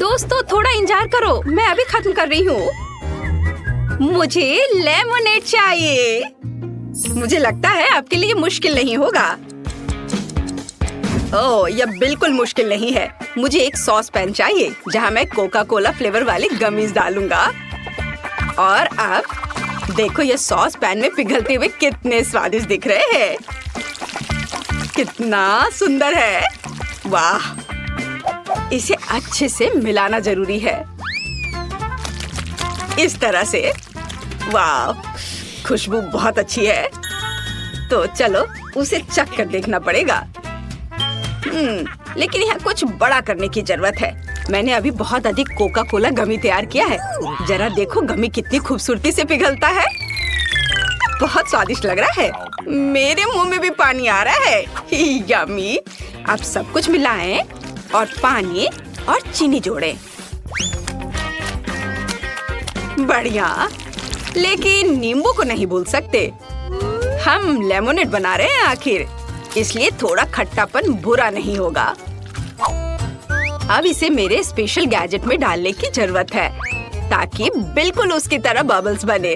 दोस्तों थोड़ा इंतजार करो, मैं अभी खत्म कर रही हूँ। मुझे लेमनेड चाहिए। मुझे लगता है आपके लिए मुश्किल नहीं होगा। ओह, यह बिल्कुल मुश्किल नहीं है। मुझे एक सॉस पैन चाहिए जहाँ मैं कोका कोला फ्लेवर वाली गमीज डालूंगा। और अब देखो ये सॉस पैन में पिघलते हुए कितने स्वादिष्ट दिख रहे हैं। कितना सुंदर है, वाह। इसे अच्छे से मिलाना जरूरी है, इस तरह से। वाह, खुशबू बहुत अच्छी है। तो चलो उसे चख कर देखना पड़ेगा। लेकिन यहाँ कुछ बड़ा करने की जरूरत है। मैंने अभी बहुत अधिक कोका कोला गमी तैयार किया है। जरा देखो गमी कितनी खूबसूरती से पिघलता है। बहुत स्वादिष्ट लग रहा है, मेरे मुंह में भी पानी आ रहा है। यम्मी। अब सब कुछ मिलाएं और पानी और चीनी जोड़ें। बढ़िया, लेकिन नींबू को नहीं भूल सकते। हम लेमनेड बना रहे हैं आखिर, इसलिए थोड़ा खट्टापन बुरा नहीं होगा। अब इसे मेरे स्पेशल गैजेट में डालने की जरूरत है ताकि बिल्कुल उसकी तरह बबल्स बने।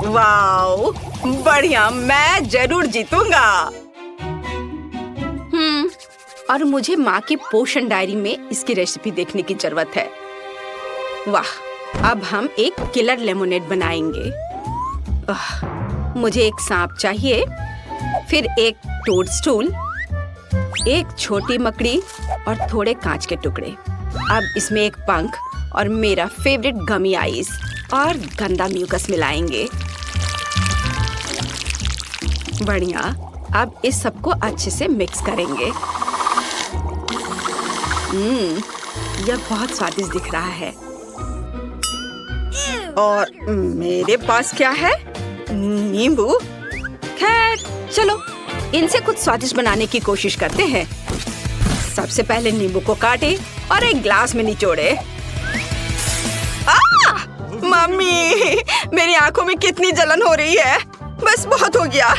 वाओ, बढ़िया, मैं जरूर जीतूंगा। और मुझे माँ की पोषण डायरी में इसकी रेसिपी देखने की जरूरत है। वाह, अब हम एक किलर लेमनेड बनाएंगे। मुझे एक सांप चाहिए, फिर एक टोडस्टूल, एक छोटी मकड़ी और थोड़े कांच के टुकड़े। अब इसमें एक पंख और मेरा फेवरेट गमी आइस और गंदा म्यूकस मिलाएंगे। बढ़िया, अब इस सबको अच्छे से मिक्स करेंगे। यह बहुत स्वादिष्ट दिख रहा है। और मेरे पास क्या है? नींबू। खैर चलो इनसे कुछ स्वादिष्ट बनाने की कोशिश करते हैं। सबसे पहले नींबू को काटे और एक ग्लास में निचोड़े। मम्मी, मेरी आंखों में कितनी जलन हो रही है। बस बहुत हो गया,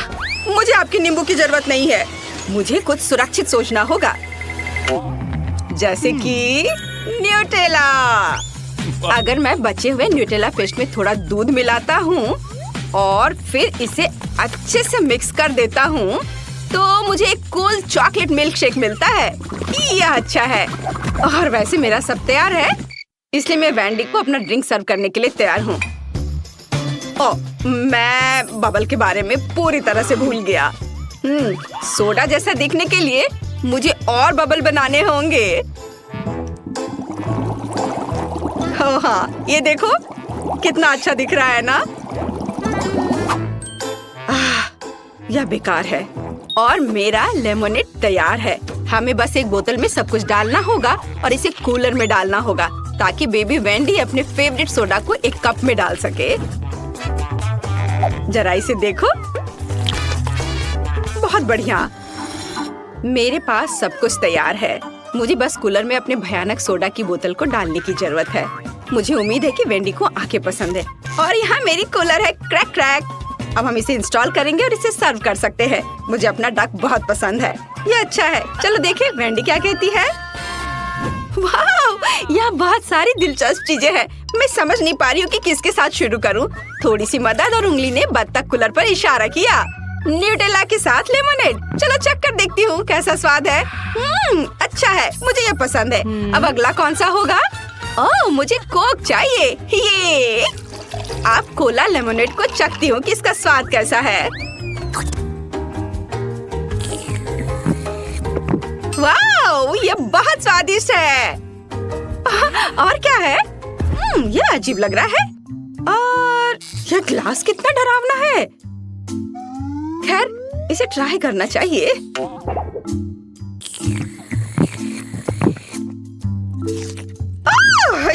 मुझे आपके नींबू की जरूरत नहीं है। मुझे कुछ सुरक्षित सोचना होगा, जैसे कि न्यूटेला। अगर मैं बचे हुए न्यूटेला पेस्ट में थोड़ा दूध मिलाता हूँ और फिर इसे अच्छे से मिक्स कर देता हूँ तो मुझे एक कूल चॉकलेट मिल्क शेक मिलता है। यह अच्छा है। और वैसे मेरा सब तैयार है, इसलिए मैं वैंडी को अपना ड्रिंक सर्व करने के लिए तैयार हूँ। मैं बबल के बारे में पूरी तरह से भूल गया। सोडा जैसा दिखने के लिए मुझे और बबल बनाने होंगे। हाँ, ये देखो कितना अच्छा दिख रहा है ना। यह बेकार है और मेरा लेमनेड तैयार है। हमें बस एक बोतल में सब कुछ डालना होगा और इसे कूलर में डालना होगा ताकि बेबी वैंडी अपने फेवरेट सोडा को एक कप में डाल सके। जरा इसे देखो, बहुत बढ़िया। मेरे पास सब कुछ तैयार है। मुझे बस कूलर में अपने भयानक सोडा की बोतल को डालने की जरूरत है। मुझे उम्मीद है कि वेंडी को आंखें पसंद है। और यहाँ मेरी कूलर है क्रैक क्रैक। अब हम इसे इंस्टॉल करेंगे और इसे सर्व कर सकते हैं। मुझे अपना डक बहुत पसंद है, ये अच्छा है। चलो देखें वेंडी क्या कहती है। वाह, यहाँ बहुत सारी दिलचस्प चीजें हैं। मैं समझ नहीं पा रही हूँ कि किसके साथ शुरू करूँ। थोड़ी सी मदद और उंगली ने बत्तख कूलर पर इशारा किया। न्यूटेला के साथ लेमनेड। चलो चेक कर देखती हूँ कैसा स्वाद है। अच्छा है, मुझे ये पसंद है। अब अगला कौन सा होगा? ओह, मुझे कोक चाहिए। ये आप कोला लेमनेड को चखती हूँ कि इसका स्वाद कैसा है। वाह, ये बहुत स्वादिष्ट है। और क्या है? ये अजीब लग रहा है। और यह ग्लास कितना डरावना है। खैर, इसे ट्राई करना चाहिए।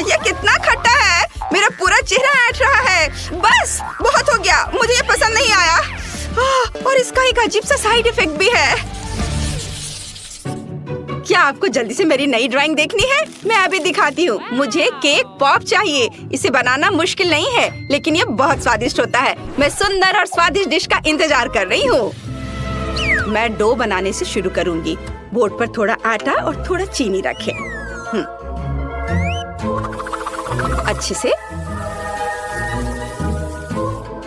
यह कितना खट्टा है। मेरा पूरा चेहरा ऐंठ रहा है। बस बहुत हो गया, मुझे ये पसंद नहीं आया। और इसका एक अजीब सा साइड इफेक्ट भी है। क्या आपको जल्दी से मेरी नई ड्राइंग देखनी है? मैं अभी दिखाती हूँ। मुझे केक पॉप चाहिए। इसे बनाना मुश्किल नहीं है, लेकिन ये बहुत स्वादिष्ट होता है। मैं सुंदर और स्वादिष्ट डिश का इंतजार कर रही हूँ। मैं डो बनाने से शुरू करूंगी। बोर्ड पर थोड़ा आटा और थोड़ा चीनी रखें। अच्छे से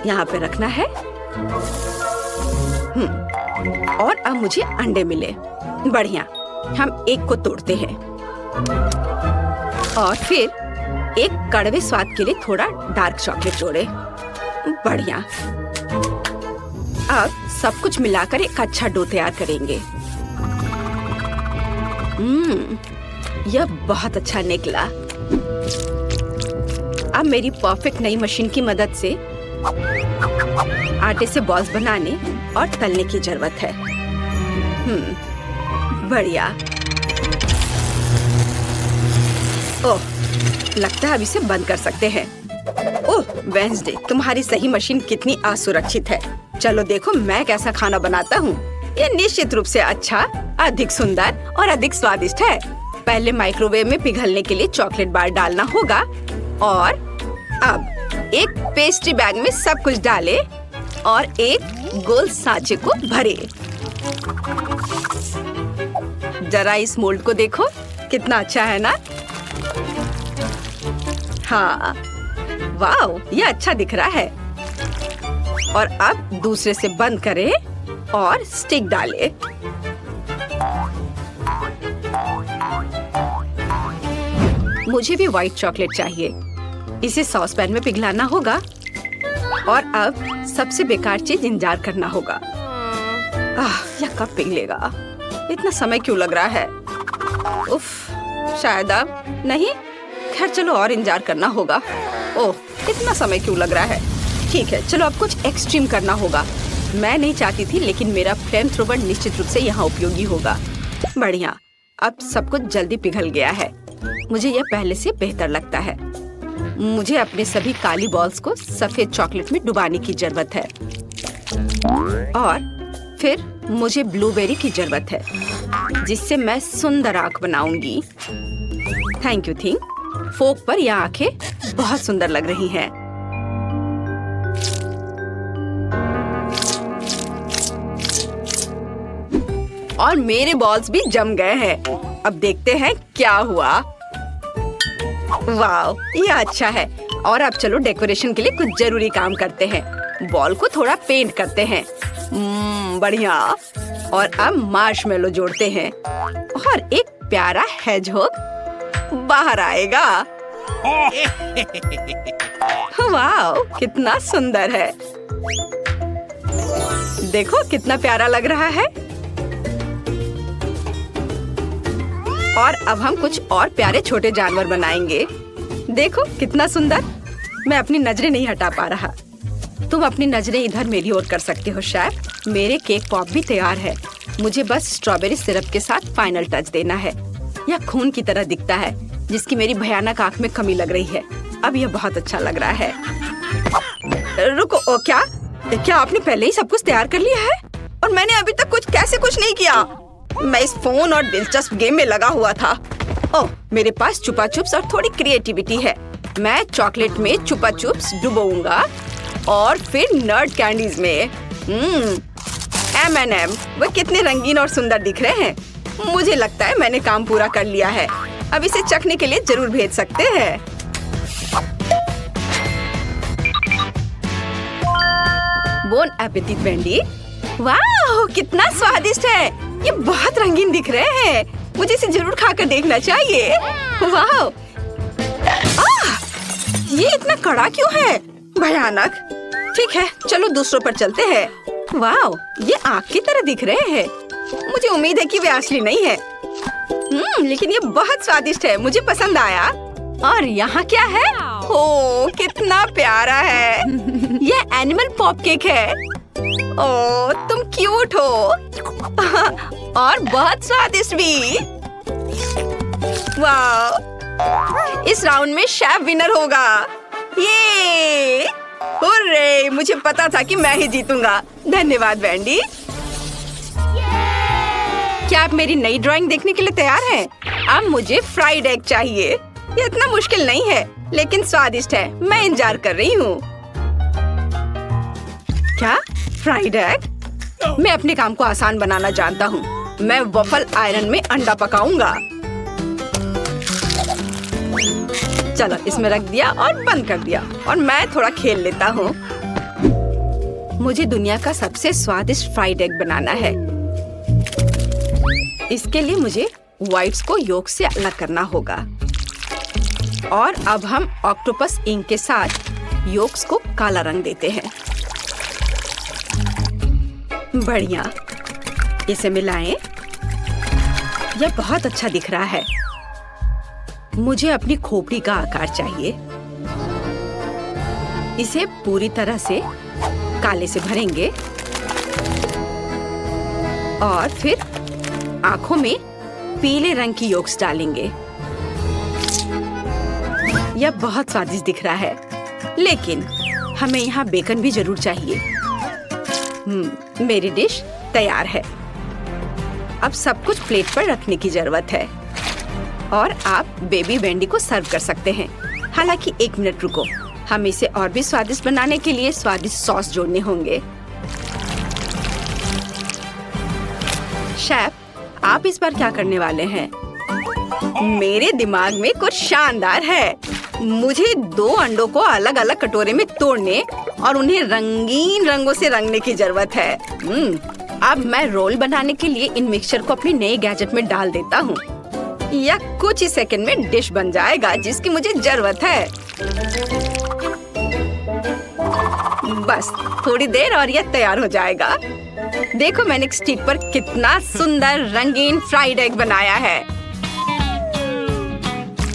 यहाँ पे रखना है। और अब मुझे अंडे मिले। बढ़िया, हम एक को तोड़ते हैं और फिर एक कड़वे स्वाद के लिए थोड़ा डार्क चॉकलेट जोड़े। बढ़िया। अब सब कुछ मिलाकर एक अच्छा डो तैयार करेंगे। यह बहुत अच्छा निकला। अब मेरी परफेक्ट नई मशीन की मदद से आटे से बॉल्स बनाने और तलने की जरूरत है। बढ़िया। ओह, लगता है अब इसे बंद कर सकते हैं। ओह वेंसडे, तुम्हारी सही मशीन कितनी असुरक्षित है। चलो देखो मैं कैसा खाना बनाता हूँ। ये निश्चित रूप से अच्छा, अधिक सुंदर और अधिक स्वादिष्ट है। पहले माइक्रोवेव में पिघलने के लिए चॉकलेट बार डालना होगा और अब एक पेस्ट्री बैग में सब कुछ डालें और एक गोल सांचे को भरे। जरा इस मोल्ड को देखो, कितना अच्छा है ना? हाँ, वाव, ये अच्छा दिख रहा है। और अब दूसरे से बंद करें और स्टिक डालें। मुझे भी व्हाइट चॉकलेट चाहिए। इसे सॉस पैन में पिघलाना होगा और अब सबसे बेकार चीज इंतजार करना होगा। यह कब पिघलेगा? इतना समय क्यों लग रहा है? उफ, शायद अब नहीं। खैर चलो, और इंतजार करना होगा। ओह, इतना समय क्यों लग रहा है? ठीक है, चलो अब कुछ एक्सट्रीम करना होगा। मैं नहीं चाहती थी, लेकिन मेरा फ्लेम थ्रोवर निश्चित रूप से यहाँ उपयोगी होगा। बढ़िया, अब सब कुछ जल्दी पिघल गया है। मुझे यह पहले से बेहतर लगता है। मुझे अपने सभी काली बॉल्स को सफेद चॉकलेट में डुबाने की जरूरत है और फिर मुझे ब्लूबेरी की जरूरत है, जिससे मैं सुंदर आँख बनाऊंगी। Thank you thing. फोक पर यह आँखें बहुत सुंदर लग रही हैं। और मेरे बॉल्स भी जम गए हैं। अब देखते हैं क्या हुआ। वाव, ये अच्छा है। और अब चलो डेकोरेशन के लिए कुछ जरूरी काम करते हैं। बॉल को थोड़ा पेंट करते हैं। बढ़िया। और अब मार्शमेलो जोड़ते हैं और एक प्यारा हेजहॉग बाहर आएगा। वाव, कितना सुंदर है। देखो कितना प्यारा लग रहा है। और अब हम कुछ और प्यारे छोटे जानवर बनाएंगे। देखो कितना सुंदर। मैं अपनी नजरें नहीं हटा पा रहा। तुम अपनी नजरें इधर मेरी ओर कर सकते हो शेफ। मेरे केक पॉप भी तैयार है। मुझे बस स्ट्रॉबेरी सिरप के साथ फाइनल टच देना है। यह खून की तरह दिखता है, जिसकी मेरी भयानक आंख में कमी लग रही है। अब यह बहुत अच्छा लग रहा है। रुको, क्या आपने पहले ही सब कुछ तैयार कर लिया है? और मैंने अभी तक कुछ नहीं किया। मैं इस फोन और दिलचस्प गेम में लगा हुआ था। ओह, मेरे पास चुपा चुप्स और थोड़ी क्रिएटिविटी है। मैं चॉकलेट में चुपा चुप्स डुबोऊंगा और फिर नर्ड कैंडीज में M&M। वे कितने रंगीन और सुंदर दिख रहे हैं। मुझे लगता है मैंने काम पूरा कर लिया है। अब इसे चखने के लिए जरूर भेज सकते हैं। Bone appétit Wendy. वाह, कितना स्वादिष्ट है। ये बहुत रंगीन दिख रहे हैं। मुझे इसे जरूर खाकर देखना चाहिए। वाह, ये इतना कड़ा क्यों है? भयानक। ठीक है, चलो दूसरों पर चलते हैं। वाह, ये आग की तरह दिख रहे हैं। मुझे उम्मीद है कि वे असली नहीं है। लेकिन ये बहुत स्वादिष्ट है। मुझे पसंद आया। और यहाँ क्या है? ओह, कितना प्यारा है। ये एनिमल पॉप केक है। ओह, तुम क्यूट हो और बहुत स्वादिष्ट भी। वाह, इस राउंड में शेफ विनर होगा। ये हुर्रे, मुझे पता था कि मैं ही जीतूंगा। धन्यवाद वेंडी। क्या आप मेरी नई ड्राइंग देखने के लिए तैयार हैं? अब मुझे फ्राइड एग चाहिए। ये इतना मुश्किल नहीं है, लेकिन स्वादिष्ट है। मैं इंतजार कर रही हूँ। क्या फ्राइड एग? मैं अपने काम को आसान बनाना जानता हूँ। मैं वफल आयरन में अंडा पकाऊंगा। चलो इसमें रख दिया और बंद कर दिया और मैं थोड़ा खेल लेता हूँ। मुझे दुनिया का सबसे स्वादिष्ट फ्राइड एग बनाना है। इसके लिए मुझे व्हाइट्स को योक से अलग करना होगा। और अब हम ऑक्टोपस इंक के साथ योक्स को काला रंग देते हैं। बढ़िया, इसे मिलाएं। यह बहुत अच्छा दिख रहा है। मुझे अपनी खोपड़ी का आकार चाहिए। इसे पूरी तरह से काले से भरेंगे और फिर आंखों में पीले रंग की योक्स डालेंगे। यह बहुत स्वादिष्ट दिख रहा है, लेकिन हमें यहाँ बेकन भी जरूर चाहिए। मेरी डिश तैयार है। अब सब कुछ प्लेट पर रखने की जरूरत है और आप बेबी वेंडी को सर्व कर सकते हैं। हालांकि 1 मिनट रुको, हम इसे और भी स्वादिष्ट बनाने के लिए स्वादिष्ट सॉस जोड़ने होंगे। शेफ, आप इस बार क्या करने वाले हैं? मेरे दिमाग में कुछ शानदार है। मुझे 2 अंडों को अलग अलग कटोरे में तोड़ने और उन्हें रंगीन रंगों से रंगने की जरूरत है। अब मैं रोल बनाने के लिए इन मिक्सचर को अपने नए गैजेट में डाल देता हूँ। यह कुछ ही सेकंड में डिश बन जाएगा जिसकी मुझे जरूरत है। बस थोड़ी देर और यह तैयार हो जाएगा। देखो मैंने एक स्टिक पर कितना सुंदर रंगीन फ्राइड एग बनाया है।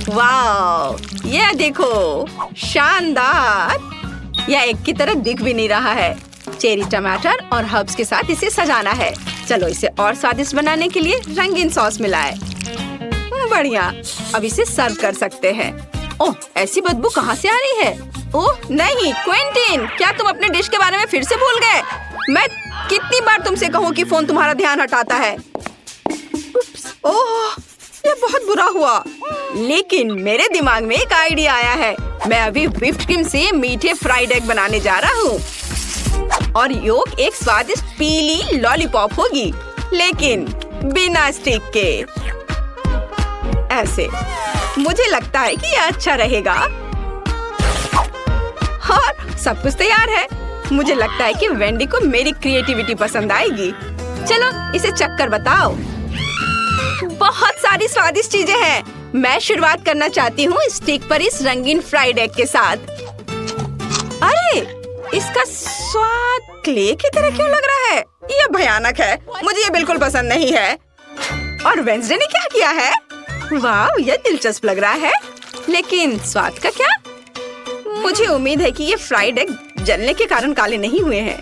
वाह, यह देखो, शानदार। यह एग की तरह दिख भी नहीं रहा है। चेरी टमाटर और हर्ब्स के साथ इसे सजाना है। चलो इसे और स्वादिष्ट बनाने के लिए रंगीन सॉस मिलाएं। बढ़िया, अब इसे सर्व कर सकते हैं। ओह, ऐसी बदबू कहाँ से आ रही है? ओह नहीं, क्विंटीन, क्या तुम अपने डिश के बारे में फिर से भूल गए? मैं कितनी बार तुमसे कहूँ कि फोन तुम्हारा ध्यान हटाता है। ओह, यह बहुत बुरा हुआ। लेकिन मेरे दिमाग में एक आइडिया आया है। मैं अभी व्हिप्ड क्रीम से मीठे फ्राइड एग बनाने जा रहा हूँ और योक एक स्वादिष्ट पीली लॉलीपॉप होगी, लेकिन बिना स्टिक के। ऐसे मुझे लगता है कि यह अच्छा रहेगा। और सब कुछ तैयार है। मुझे लगता है कि वेंडी को मेरी क्रिएटिविटी पसंद आएगी। चलो इसे चख कर बताओ। बहुत सारी स्वादिष्ट चीजें हैं। मैं शुरुआत करना चाहती हूँ स्टिक पर इस रंगीन फ्राइड एग के साथ। अरे, इसका स्वाद क्ले की तरह क्यों लग रहा है? यह भयानक है। मुझे ये बिल्कुल पसंद नहीं है। और वेंसडे ने क्या किया है? वाह, यह दिलचस्प लग रहा है, लेकिन स्वाद का क्या? मुझे उम्मीद है कि ये फ्राइड एग जलने के कारण काले नहीं हुए हैं।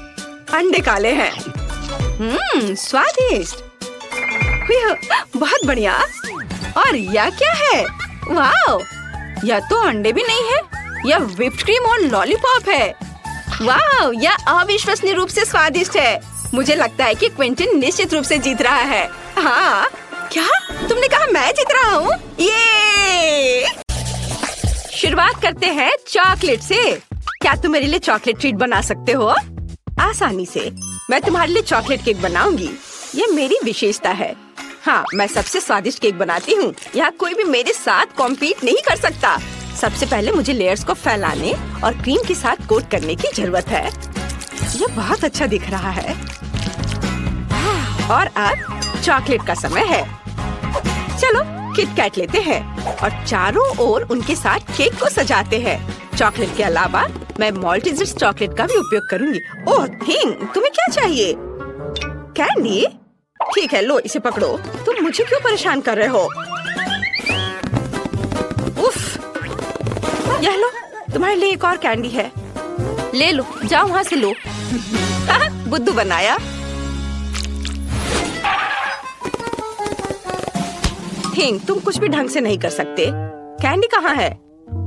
अंडे काले हैं। स्वादिष्ट, बहुत बढ़िया। और यह क्या है? वाह, यह तो अंडे भी नहीं है, यह व्हिप्ड क्रीम और लॉलीपॉप है। वाह, यह अविश्वसनीय रूप से स्वादिष्ट है। मुझे लगता है कि क्विंटन निश्चित रूप से जीत रहा है। हाँ, क्या तुमने कहा मैं जीत रहा हूँ? ये शुरुआत करते हैं चॉकलेट से। क्या तुम मेरे लिए चॉकलेट ट्रीट बना सकते हो? आसानी से। मैं तुम्हारे लिए चॉकलेट केक बनाऊंगी। ये मेरी विशेषता है। हाँ, मैं सबसे स्वादिष्ट केक बनाती हूँ। यहाँ कोई भी मेरे साथ कॉम्पीट नहीं कर सकता। सबसे पहले मुझे लेयर्स को फैलाने और क्रीम के साथ कोट करने की जरूरत है। यह बहुत अच्छा दिख रहा है। और अब चॉकलेट का समय है। चलो किटकैट लेते हैं और चारों ओर उनके साथ केक को सजाते हैं। चॉकलेट के अलावा मैं माल्टेजर्स चॉकलेट का भी उपयोग करूंगी। ओह थिंग, तुम्हें क्या चाहिए? कैंडी? ठीक है, लो इसे पकड़ो। तुम मुझे क्यों परेशान कर रहे हो? उफ, यह लो, तुम्हारे लिए एक और कैंडी है। ले लो, जाओ वहाँ से लो। बुद्धू बनाया। थिंग, तुम कुछ भी ढंग से नहीं कर सकते। कैंडी कहाँ है?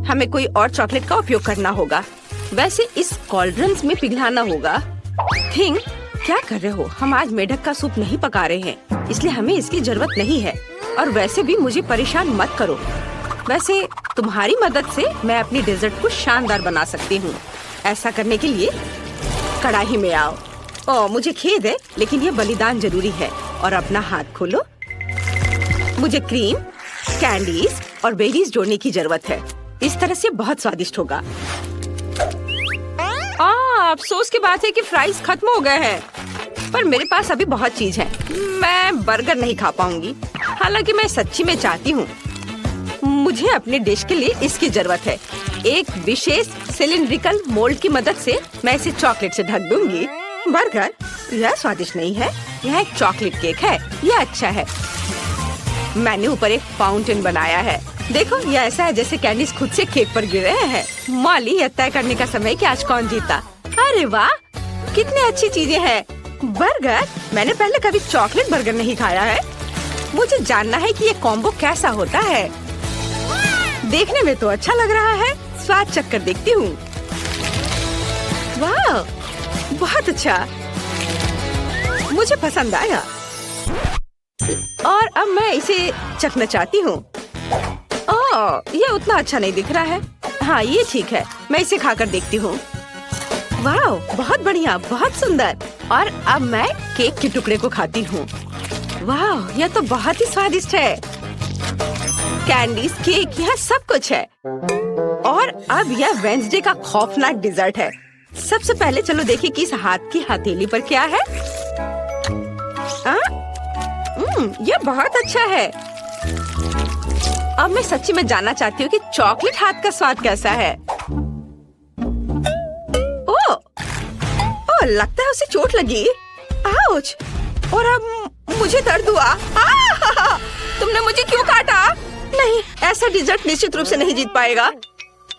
हमें कोई और चॉकलेट का उपयोग करना होगा। वैसे इस कॉल्ड्रन्स में पिघलाना होगा। थिंग, क्या कर रहे हो? हम आज मेढक का सूप नहीं पका रहे हैं, इसलिए हमें इसकी जरूरत नहीं है। और वैसे भी मुझे परेशान मत करो। वैसे तुम्हारी मदद से मैं अपनी डेजर्ट को शानदार बना सकती हूँ। ऐसा करने के लिए कढ़ाई में आओ। मुझे खेद है, लेकिन ये बलिदान जरूरी है। और अपना हाथ खोलो। मुझे क्रीम, कैंडीज और बेरीज जोड़ने की जरूरत है। इस तरह से बहुत स्वादिष्ट होगा। अफसोस की बात है कि फ्राइज खत्म हो गए हैं, पर मेरे पास अभी बहुत चीज है। मैं बर्गर नहीं खा पाऊंगी, हालांकि मैं सच्ची में चाहती हूँ। मुझे अपने डिश के लिए इसकी जरूरत है। एक विशेष सिलिंड्रिकल मोल्ड की मदद से मैं इसे चॉकलेट से ढक दूंगी। बर्गर, यह स्वादिष्ट नहीं है। यह एक चॉकलेट केक है। यह अच्छा है। मैंने ऊपर एक फाउंटेन बनाया है। देखो, यह ऐसा है जैसे कैंडीज खुद से केक पर गिर रहे हैं। मॉली, यह तय करने का समय कि आज कौन जीता। अरे वाह, कितनी अच्छी चीजें हैं। बर्गर, मैंने पहले कभी चॉकलेट बर्गर नहीं खाया है। मुझे जानना है कि ये कॉम्बो कैसा होता है। देखने में तो अच्छा लग रहा है। स्वाद चखकर देखती हूँ। वाह, बहुत अच्छा, मुझे पसंद आया। और अब मैं इसे चखना चाहती हूँ। ये उतना अच्छा नहीं दिख रहा है। हाँ, ये ठीक है। मैं इसे खाकर देखती हूँ। वाह, बहुत बढ़िया, बहुत सुंदर। और अब मैं केक के टुकड़े को खाती हूँ। वाह, यह तो बहुत ही स्वादिष्ट है। कैंडीज, केक, यह सब कुछ है। और अब यह वेडनेसडे का खौफनाक डिजर्ट है। सबसे पहले चलो देखें कि इस हाथ की हथेली पर क्या है। यह बहुत अच्छा है। अब मैं सच्ची में जानना चाहती हूँ कि चॉकलेट हाथ का स्वाद कैसा है। ओह, लगता है उसे चोट लगी। आउच! और अब मुझे दर्द हुआ। तुमने मुझे क्यों काटा? नहीं, ऐसा डिजर्ट निश्चित रूप से नहीं जीत पाएगा।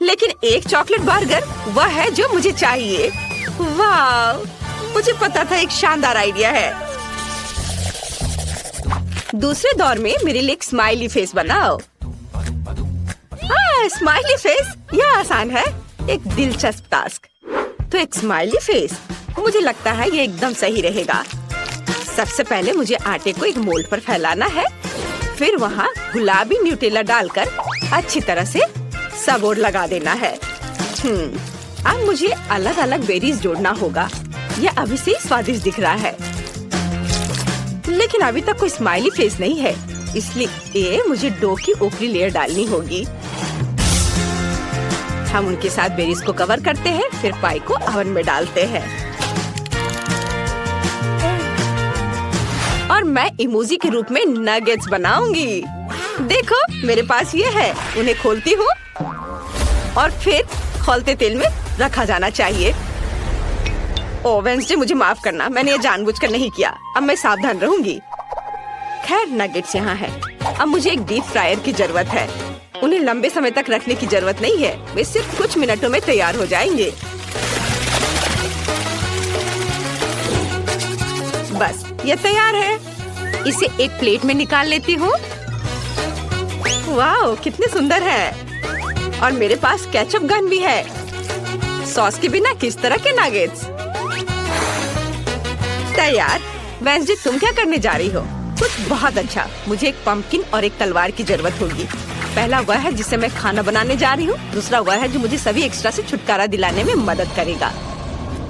लेकिन एक चॉकलेट बर्गर, वह है जो मुझे चाहिए। वाह, मुझे पता था एक शानदार आइडिया है। दूसरे दौर में मेरे लिए एक स्माइली फेस बनाओ। स्माइली फेस, यह आसान है। एक दिलचस्प टास्क। तो एक स्माइली फेस, मुझे लगता है ये एकदम सही रहेगा। सबसे पहले मुझे आटे को एक मोल्ड पर फैलाना है, फिर वहाँ गुलाबी न्यूटेला डालकर अच्छी तरह से सबोर लगा देना है। अब मुझे अलग अलग बेरीज जोड़ना होगा। यह अभी से स्वादिष्ट दिख रहा है, लेकिन अभी तक कोई स्माइली फेस नहीं है, इसलिए मुझे डो की ऊपरी लेयर डालनी होगी। हम उनके साथ बेरीज को कवर करते हैं, फिर पाई को ओवन में डालते हैं। और मैं इमोजी के रूप में नगेट्स बनाऊंगी। देखो, मेरे पास ये है। उन्हें खोलती हूँ और फिर खौलते तेल में रखा जाना चाहिए। वेडनेसडे, मुझे माफ करना, मैंने ये जानबूझकर नहीं किया। अब मैं सावधान रहूंगी। खैर, नगेट्स यहाँ है। अब मुझे एक डीप फ्रायर की जरूरत है। उन्हें लंबे समय तक रखने की जरूरत नहीं है। वे सिर्फ कुछ मिनटों में तैयार हो जाएंगे। बस, ये तैयार है। इसे एक प्लेट में निकाल लेती हूँ। वाह, कितने सुंदर है। और मेरे पास केचप गन भी है। सॉस के बिना किस तरह के नगेट्स तैयार। वेडनेसडे, तुम क्या करने जा रही हो? कुछ बहुत अच्छा। मुझे एक पंपकिन और एक तलवार की जरूरत होगी। पहला वह है जिसे मैं खाना बनाने जा रही हूँ। दूसरा वह है जो मुझे सभी एक्स्ट्रा से छुटकारा दिलाने में मदद करेगा।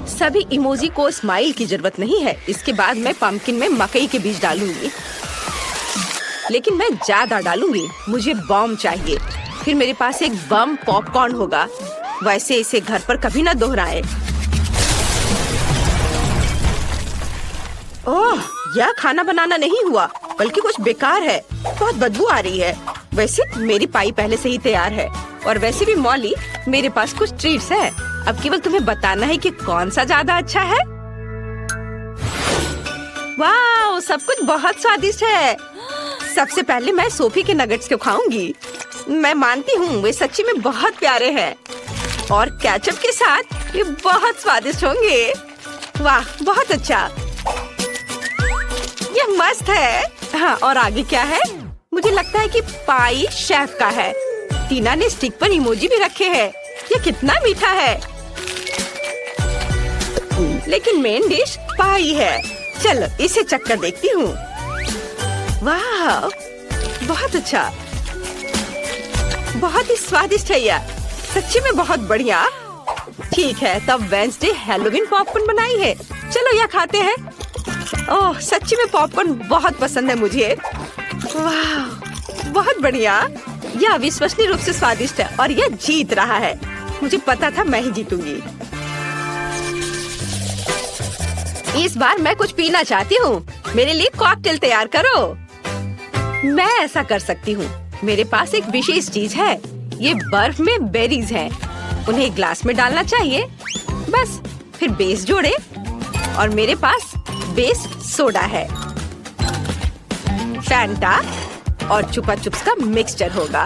सभी इमोजी को स्माइल की जरूरत नहीं है। इसके बाद मैं पंपकिन में मकई के बीज डालूंगी, लेकिन मैं ज्यादा डालूंगी। मुझे बम चाहिए। फिर मेरे पास एक बम पॉपकॉर्न होगा। वैसे इसे घर पर कभी ना दोहराए। ओह, यह खाना बनाना नहीं हुआ, बल्कि कुछ बेकार है। बहुत बदबू आ रही है। वैसे मेरी पाई पहले से ही तैयार है। और वैसे भी मॉली, मेरे पास कुछ ट्रीट्स है। अब केवल तुम्हें बताना है कि कौन सा ज्यादा अच्छा है। वाह, सब कुछ बहुत स्वादिष्ट है। सबसे पहले मैं सोफी के नगेट्स को खाऊंगी। मैं मानती हूँ वे सच्ची में बहुत प्यारे हैं। और केचप के साथ ये बहुत स्वादिष्ट होंगे। वाह, बहुत अच्छा, यह मस्त है। हाँ, और आगे क्या है? मुझे लगता है कि पाई शेफ का है। टीना ने स्टिक पर इमोजी भी रखे हैं। ये कितना मीठा है। लेकिन मेन डिश पाई है। चलो इसे चखकर देखती हूँ। वाह, बहुत अच्छा, बहुत ही स्वादिष्ट है यह। सच्ची में बहुत बढ़िया। ठीक है, तब वेडनेसडे हैलोवीन पॉपकॉर्न बनाई है। चलो यह खाते हैं। ओह, सच्ची में पॉपकॉर्न बहुत पसंद है मुझे। वाह, बहुत बढ़िया। यह अविश्वसनीय रूप से स्वादिष्ट है और यह जीत रहा है। मुझे पता था मैं ही जीतूंगी। इस बार मैं कुछ पीना चाहती हूँ। मेरे लिए कॉकटेल तैयार करो। मैं ऐसा कर सकती हूँ। मेरे पास एक विशेष चीज है। ये बर्फ में बेरीज हैं। उन्हें ग्लास में डालना चाहिए। बस फिर बेस जोड़े और मेरे पास बेस सोडा है। फैंटा और चुपा चुप्स का मिक्सचर होगा।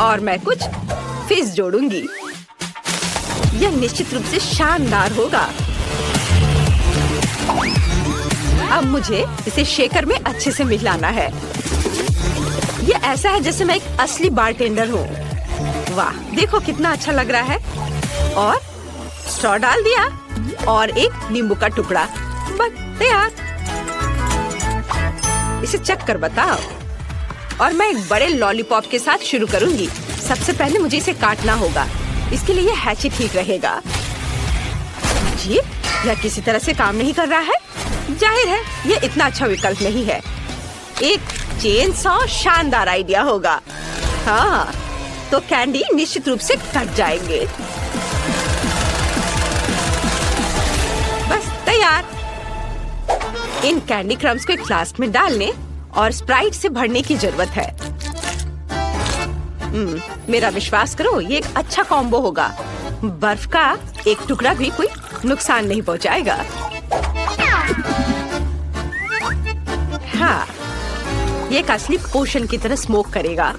और मैं कुछ फिज जोड़ूंगी। यह निश्चित रूप से शानदार होगा। अब मुझे इसे शेकर में अच्छे से मिलाना है। यह ऐसा है जैसे मैं एक असली बारटेंडर हूँ। वाह, देखो कितना अच्छा लग रहा है। और स्ट्रॉ डाल दिया और एक नींबू का टुकड़ा। बस तैयार। इसे चख कर बताओ। और मैं एक बड़े लॉलीपॉप के साथ शुरू करूंगी। सबसे पहले मुझे इसे काटना होगा। इसके लिए यह हैची ठीक रहेगा। जी, यह किसी तरह से काम नहीं कर रहा है। जाहिर है यह इतना अच्छा विकल्प नहीं है। एक चेन सॉ शानदार आइडिया होगा। हाँ, तो कैंडी निश्चित रूप से कट जाएंगे। बस तैयार। इन कैंडी क्रम्स को एक फ्लास्क में डालने और स्प्राइट से भरने की जरूरत है। मेरा विश्वास करो, ये एक अच्छा कॉम्बो होगा। बर्फ का एक टुकड़ा भी कोई नुकसान नहीं पहुंचाएगा। हाँ, ये एक असली पोशन की तरह स्मोक करेगा।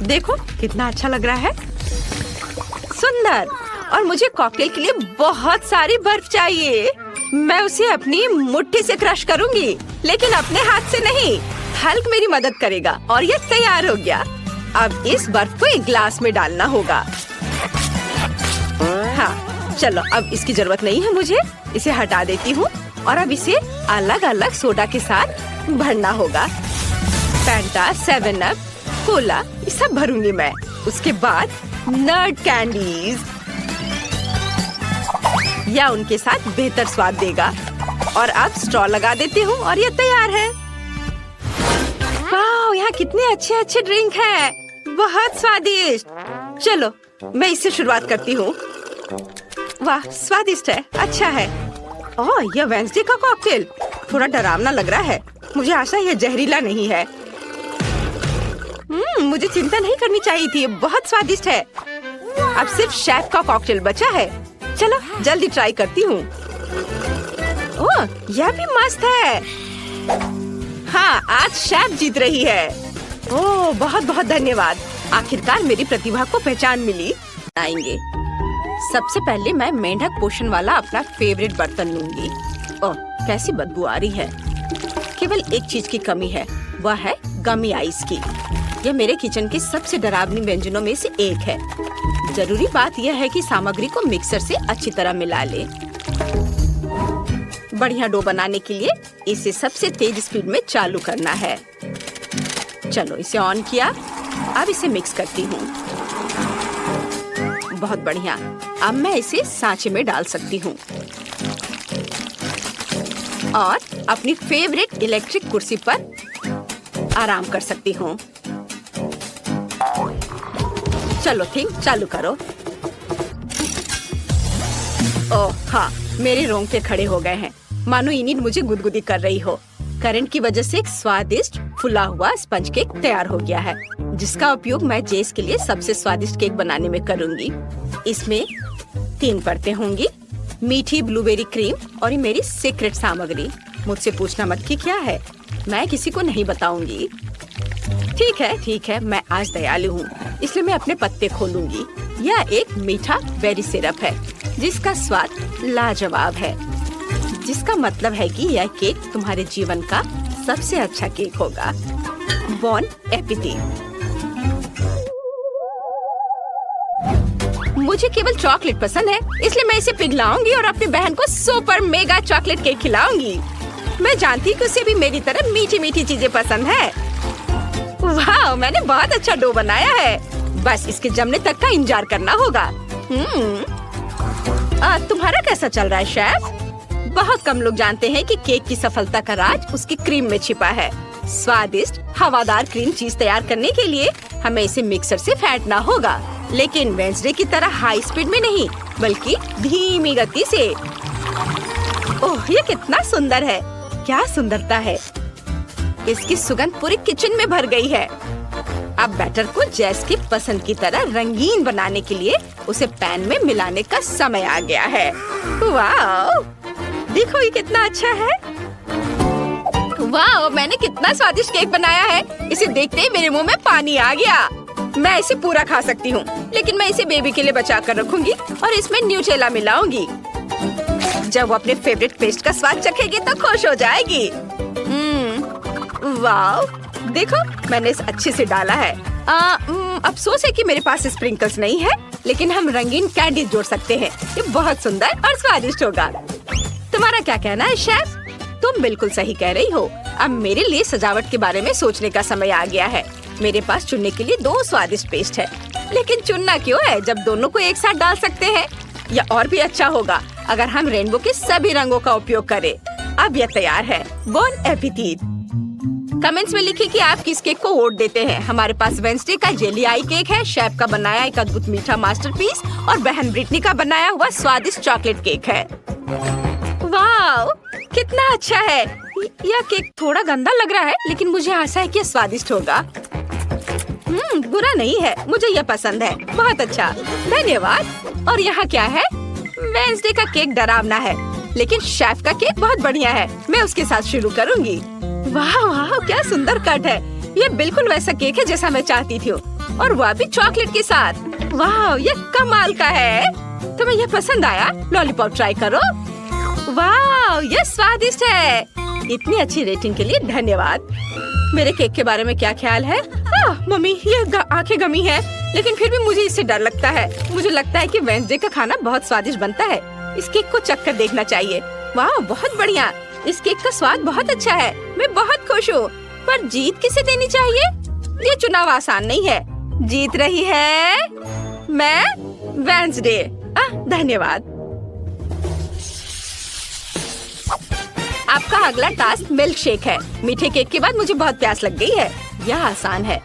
देखो कितना अच्छा लग रहा है। सुंदर। और मुझे कॉकटेल के लिए बहुत सारी बर्फ चाहिए। मैं उसे अपनी मुट्ठी से क्रश करूंगी, लेकिन अपने हाथ से नहीं। हल्क मेरी मदद करेगा और ये तैयार हो गया। अब इस बर्फ को एक ग्लास में डालना होगा। हाँ, चलो अब इसकी जरूरत नहीं है मुझे। इसे हटा देती हूँ और अब इसे अलग अलग सोडा के साथ भरना होगा। फैंटा, 7 अप, कोला, ये सब भरूंगी मैं। उसके बाद नट कैंडीज, या उनके साथ बेहतर स्वाद देगा। और अब स्ट्रॉ लगा देती हूँ और ये तैयार है। वाह, यहाँ कितने अच्छे अच्छे ड्रिंक हैं। बहुत स्वादिष्ट। चलो मैं इससे शुरुआत करती हूँ। वाह, स्वादिष्ट है, अच्छा है। ओह, यह वेंसडे का कॉकटेल थोड़ा डरावना लग रहा है। मुझे आशा यह जहरीला नहीं है। मुझे चिंता नहीं करनी चाहिए थी। बहुत स्वादिष्ट है। अब सिर्फ शेफ का कॉकटेल बचा है। चलो जल्दी ट्राई करती हूँ। ओह, यह भी मस्त है। हाँ, आज शेफ जीत रही है। ओह, बहुत बहुत धन्यवाद। आखिरकार मेरी प्रतिभा को पहचान मिली। आएंगे। सबसे पहले मैं मेंढक पोषण वाला अपना फेवरेट बर्तन लूंगी। ओह, कैसी बदबू आ रही है। केवल एक चीज की कमी है, वह है गमी आइस की। यह मेरे किचन के सबसे डरावनी व्यंजनों में से एक है। जरूरी बात यह है कि सामग्री को मिक्सर से अच्छी तरह मिला ले। बढ़िया डो बनाने के लिए इसे सबसे तेज स्पीड में चालू करना है। चलो इसे ऑन किया। अब इसे मिक्स करती हूँ। बहुत बढ़िया। अब मैं इसे सांचे में डाल सकती हूँ और अपनी फेवरेट इलेक्ट्रिक कुर्सी पर आराम कर सकती हूँ। चलो थिंक चालू करो। ओह हाँ, मेरे रोंगटे खड़े हो गए हैं, मानो यूनिट मुझे गुदगुदी कर रही हो। करंट की वजह से एक स्वादिष्ट फुला हुआ स्पंज केक तैयार हो गया है, जिसका उपयोग मैं जेस के लिए सबसे स्वादिष्ट केक बनाने में करूंगी। इसमें 3 परतें होंगी, मीठी ब्लूबेरी क्रीम और ये मेरी सीक्रेट सामग्री। मुझसे पूछना मत कि क्या है, मैं किसी को नहीं बताऊंगी। ठीक है, मैं आज दयालु हूँ, इसलिए मैं अपने पत्ते खोलूंगी। यह एक मीठा बेरी सिरप है, जिसका स्वाद लाजवाब है, जिसका मतलब है कि यह केक तुम्हारे जीवन का सबसे अच्छा केक होगा। बॉन एपिटेट। मुझे केवल चॉकलेट पसंद है, इसलिए मैं इसे पिघलाऊंगी और अपनी बहन को सुपर मेगा चॉकलेट केक खिलाऊंगी। मैं जानती कि उसे भी मेरी तरह मीठी मीठी चीजें पसंद है। वाह, मैंने बहुत अच्छा डो बनाया है। बस इसके जमने तक का इंतजार करना होगा। तुम्हारा कैसा चल रहा है शेफ? बहुत कम लोग जानते हैं कि केक की सफलता का राज उसकी क्रीम में छिपा है। स्वादिष्ट हवादार क्रीम चीज तैयार करने के लिए हमें इसे मिक्सर से फेंटना होगा, लेकिन वेडनेसडे की तरह हाई स्पीड में नहीं, बल्कि धीमी गति से। ओह, ये कितना सुंदर है! क्या सुंदरता है! इसकी सुगंध पूरी किचन में भर गई है। अब बैटर को जैस की पसंद की तरह रंगीन बनाने के लिए उसे पैन में मिलाने का समय आ गया है। वाह! देखो ये कितना अच्छा है। वाह! मैंने कितना स्वादिष्ट केक बनाया है। इसे देखते ही मेरे मुंह में पानी आ गया। मैं इसे पूरा खा सकती हूँ, लेकिन मैं इसे बेबी के लिए बचा कर रखूंगी और इसमें न्यूटेला मिलाऊंगी। जब वो अपने फेवरेट पेस्ट का स्वाद चखेगी तो खुश हो जाएगी। वाह! देखो, मैंने इसे अच्छे से डाला है। अफसोस है कि मेरे पास स्प्रिंकल्स नहीं है, लेकिन हम रंगीन कैंडी जोड़ सकते हैं। ये बहुत सुंदर और स्वादिष्ट होगा। तुम्हारा क्या कहना है शेफ? तुम बिल्कुल सही कह रही हो। अब मेरे लिए सजावट के बारे में सोचने का समय आ गया है। मेरे पास चुनने के लिए 2 स्वादिष्ट पेस्ट है, लेकिन चुनना क्यों है जब दोनों को एक साथ डाल सकते हैं। यह और भी अच्छा होगा अगर हम रेनबो के सभी रंगों का उपयोग करें। अब यह तैयार है। Bone appétit! कमेंट्स में लिखिए कि आप किस केक को वोट देते हैं। हमारे पास वेडनेसडे का जेली आई केक है, शेफ का बनाया एक अद्भुत मीठा मास्टरपीस और बहन ब्रिटनी का बनाया हुआ स्वादिष्ट चॉकलेट केक है। वाह! कितना अच्छा है। यह केक थोड़ा गंदा लग रहा है, लेकिन मुझे आशा है कि यह स्वादिष्ट होगा। बुरा नहीं है, मुझे यह पसंद है। बहुत अच्छा, धन्यवाद। और यहाँ क्या है? वेडनेसडे का केक डरावना है, लेकिन शेफ का केक बहुत बढ़िया है। मैं उसके साथ शुरू करूँगी। वाह वाह, क्या सुंदर कट है। ये बिल्कुल वैसा केक है जैसा मैं चाहती थी, और वह भी चॉकलेट के साथ। वाह, ये कमाल का है। तुम्हें यह पसंद आया? लॉलीपॉप ट्राई करो। वाह, ये स्वादिष्ट है। इतनी अच्छी रेटिंग के लिए धन्यवाद। मेरे केक के बारे में क्या ख्याल है? मम्मी, ये आंखें गमी है, लेकिन फिर भी मुझे इससे डर लगता है। मुझे लगता है कि वेडनेसडे का खाना बहुत स्वादिष्ट बनता है। इस केक को चख कर देखना चाहिए। वाह, बहुत बढ़िया। इस केक का स्वाद बहुत अच्छा है। मैं बहुत खुश हूँ। पर जीत किसे देनी चाहिए? ये चुनाव आसान नहीं है। जीत रही है मैं, वेडनेसडे। धन्यवाद। आपका अगला टास्क मिल्क शेक है। मीठे केक के बाद मुझे बहुत प्यास लग गई है। यह आसान है।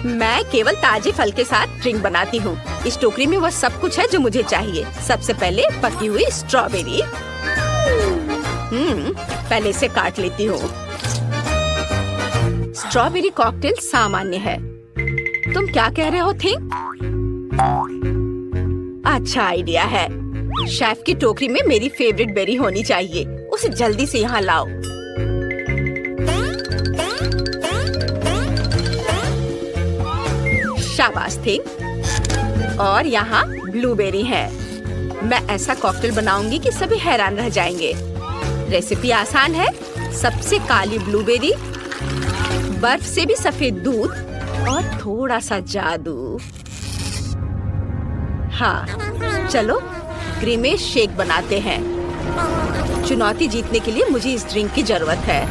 मैं केवल ताजे फल के साथ ड्रिंक बनाती हूँ। इस टोकरी में वह सब कुछ है जो मुझे चाहिए। सबसे पहले पकी हुई स्ट्रॉबेरी। पहले इसे काट लेती हूँ। स्ट्रॉबेरी कॉकटेल सामान्य है। तुम क्या कह रहे हो थिंक? अच्छा आइडिया है। शेफ की टोकरी में मेरी फेवरेट बेरी होनी चाहिए। उसे जल्दी से यहाँ लाओ। शाबाश थिंक। और यहाँ ब्लूबेरी है। मैं ऐसा कॉकटेल बनाऊंगी कि सभी हैरान रह जाएंगे। रेसिपी आसान है। सबसे काली ब्लूबेरी, बर्फ से भी सफेद दूध और थोड़ा सा जादू। हाँ, चलो क्रीमी शेक बनाते हैं। चुनौती जीतने के लिए मुझे इस ड्रिंक की जरूरत है।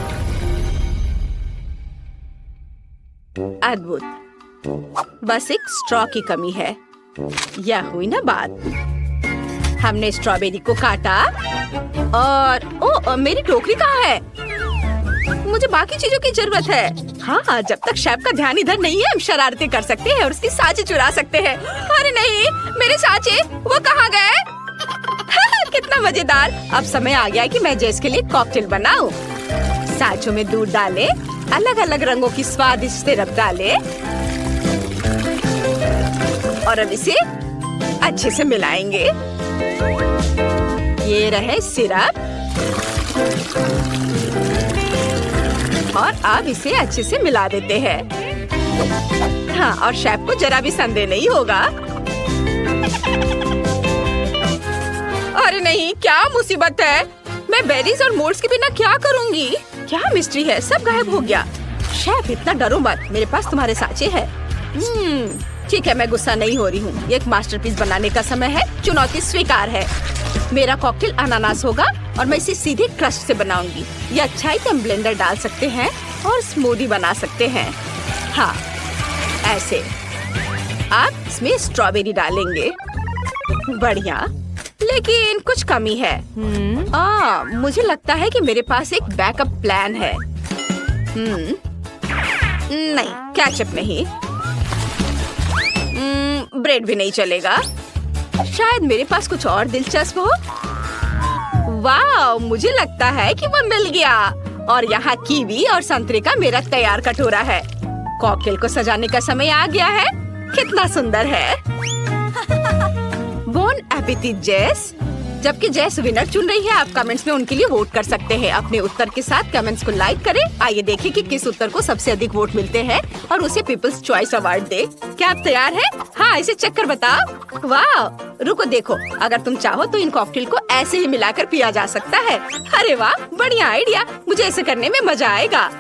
अद्भुत। बस एक स्ट्रॉ की कमी है। यह हुई ना बात। हमने स्ट्रॉबेरी को काटा और मेरी टोकरी कहाँ है? मुझे बाकी चीजों की जरूरत है। हाँ, जब तक शेफ का ध्यान इधर नहीं है, हम शरारतें कर सकते हैं और उसकी सांचे चुरा सकते हैं। अरे नहीं, मेरे सांचे, वो कहाँ गए? कितना मजेदार। अब समय आ गया है कि मैं जेस के लिए कॉकटेल बनाऊं। सांचों में दूध डालें, अलग अलग रंगों की स्वादिष्ट सिरप डालें और अब इसे अच्छे से मिलाएंगे। ये रहे सिरप और अब इसे अच्छे से मिला देते हैं। हाँ, और शेफ को जरा भी संदेह नहीं होगा। अरे नहीं, क्या मुसीबत है। मैं बेरीज और मोल्ड्स के बिना क्या करूंगी? क्या मिस्ट्री है? सब गायब हो गया। शेफ, इतना डरो मत, मेरे पास तुम्हारे सांचे हैं। ठीक है, मैं गुस्सा नहीं हो रही हूँ। ये एक मास्टरपीस बनाने का समय है। चुनौती स्वीकार है। मेरा कॉकटेल अनानास होगा और मैं इसे सीधे क्रश से बनाऊंगी। ये अच्छा है कि हम ब्लेंडर डाल सकते हैं और स्मूदी बना सकते हैं। हाँ, ऐसे। आप इसमें स्ट्रॉबेरी डालेंगे। बढ़िया, लेकिन कुछ कमी है। मुझे लगता है कि मेरे पास एक बैकअप प्लान है। नहीं, केचप नहीं। ब्रेड भी नहीं चलेगा। शायद मेरे पास कुछ और दिलचस्प हो। वाह, मुझे लगता है कि वो मिल गया। और यहाँ कीवी और संतरे का मेरा तैयार कटोरा है। कॉकटेल को सजाने का समय आ गया है। कितना सुंदर है। बोन एपेटिट जेस। जबकि जेस विनर चुन रही है, आप कमेंट्स में उनके लिए वोट कर सकते हैं। अपने उत्तर के साथ कमेंट्स को लाइक करें। आइए देखें कि किस उत्तर को सबसे अधिक वोट मिलते हैं और उसे पीपल्स चॉइस अवार्ड दे। क्या आप तैयार हैं? हाँ, इसे चेक कर बताओ। वाह, रुको देखो, अगर तुम चाहो तो इन कॉकटेल को ऐसे ही मिलाकर पिया जा सकता है। अरे वाह, बढ़िया आइडिया। मुझे ऐसे करने में मजा आएगा।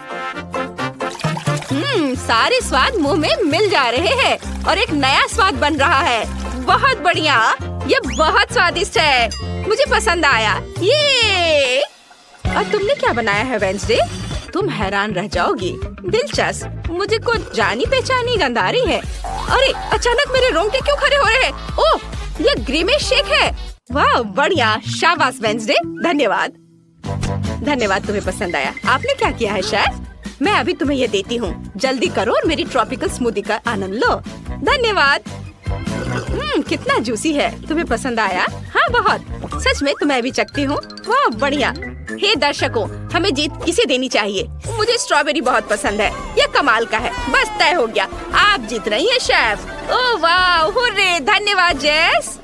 सारे स्वाद मुंह में मिल जा रहे हैं और एक नया स्वाद बन रहा है। बहुत बढ़िया, ये बहुत स्वादिष्ट है। मुझे पसंद आया। ये और तुमने क्या बनाया है वेंसडे? तुम हैरान रह जाओगी। दिलचस्प। मुझे कुछ जानी पहचानी गंध आ रही है। अरे, अचानक मेरे रोंगटे क्यों खड़े हो रहे हैं? ओह, ये ग्रीमेश शेक है। वाह, बढ़िया। शाबाश वेंसडे, धन्यवाद। धन्यवाद, तुम्हें पसंद आया। आपने क्या किया है शेफ? मैं अभी तुम्हें ये देती हूँ। जल्दी करो और मेरी ट्रॉपिकल स्मूदी का आनंद लो। धन्यवाद। कितना जूसी है। तुम्हें पसंद आया? हाँ, बहुत। सच में, तो मैं भी चखती हूँ। वाह, बढ़िया। हे दर्शकों, हमें जीत किसे देनी चाहिए? मुझे स्ट्रॉबेरी बहुत पसंद है। यह कमाल का है। बस तय हो गया, आप जीत रही हैं शेफ। ओह वाह, हुर्रे, धन्यवाद जेस।